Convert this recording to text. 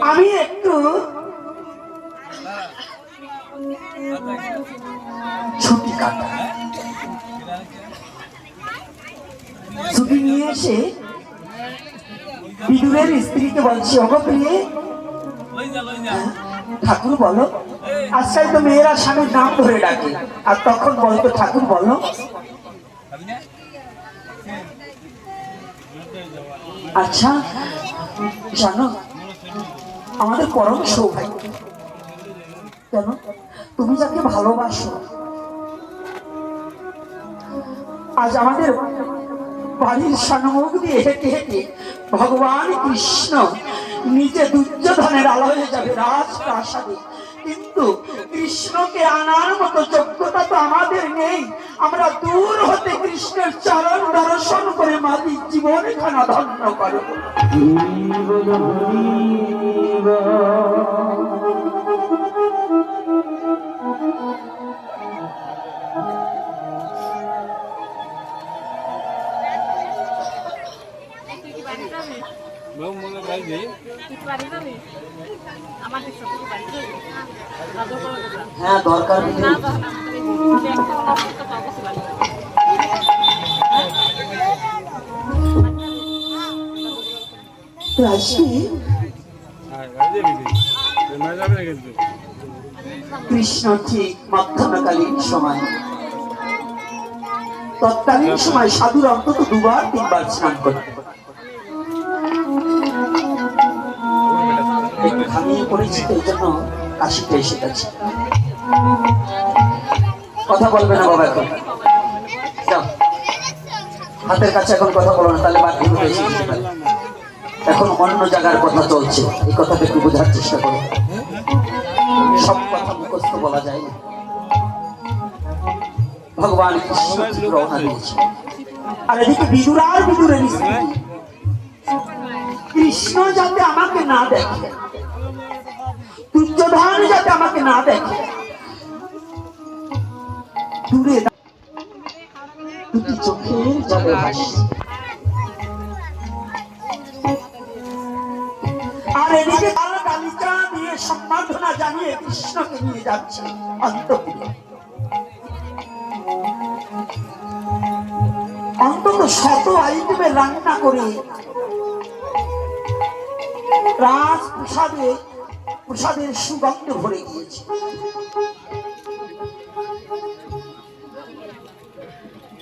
আমি একটু ছুটি কাটাই, ছুটি নিয়ে এসে বিদুরের স্ত্রীকে বলছি, ওগো প্রিয়ে, ঠাকুর বলো, আজকাল তো মেয়েরা স্বামীর নাম ধরে ডাকে, আর তখন বলতো ঠাকুর বলো। আচ্ছা জানো, আমাদের পরম সৌভাগ্য, কেন তুমি যাকে ভালোবাসো, আজ আমাদের বাড়ির সম্মুখ দিয়ে হেঁটে হেঁটে ভগবান কৃষ্ণ নিজে দুর্যোধনের আলয়ে যাবে রাজপ্রাসাদে, কিন্তু কৃষ্ণকে আনার মতো যোগ্যতা তো আমাদের নেই। আমরা দূর হতে কৃষ্ণের চরণ দর্শন করে মাটির জীবন খানা ধন্য করব। হ্যাঁ দরকার কৃষ্ণ ঠিক মধ্যমকালীন সময়, তৎকালীন সময় সাধুর অন্তত 2-3 স্নান করতে, একটু ঘামিয়ে পড়েছি, এই জন্য কাশিতে এসে গেছে। কথা বলবে না বাবা, এখন হাতের কাছে এখন কথা বলো না, তাহলে বাকি এসে যেতে পারে। এখন অন্য জায়গার কথা চলছে, এই কথাটা একটু বোঝার চেষ্টা করো। সব কথা মুখস্থ বলা যায় না। ভগবান কৃষ্ণ রওনা দিয়েছে, আর এদিকে বিদুর আর বিদুরের স্ত্রী, কৃষ্ণ যাতে আমাকে না দেখে, দুর্যোধন যাতে আমাকে না দেখে, দূরে দুটি চোখের জলে ভাসছে। আর এদিকে গালিচা দিয়ে সম্মাননা জানিয়ে কৃষ্ণকে নিয়ে যাচ্ছে অন্তঃপুরে। অন্তত 100 আইটেমে রান্না করে রাজপ্রাসাদে প্রসাদের সুগন্ধ ভরে গিয়েছে।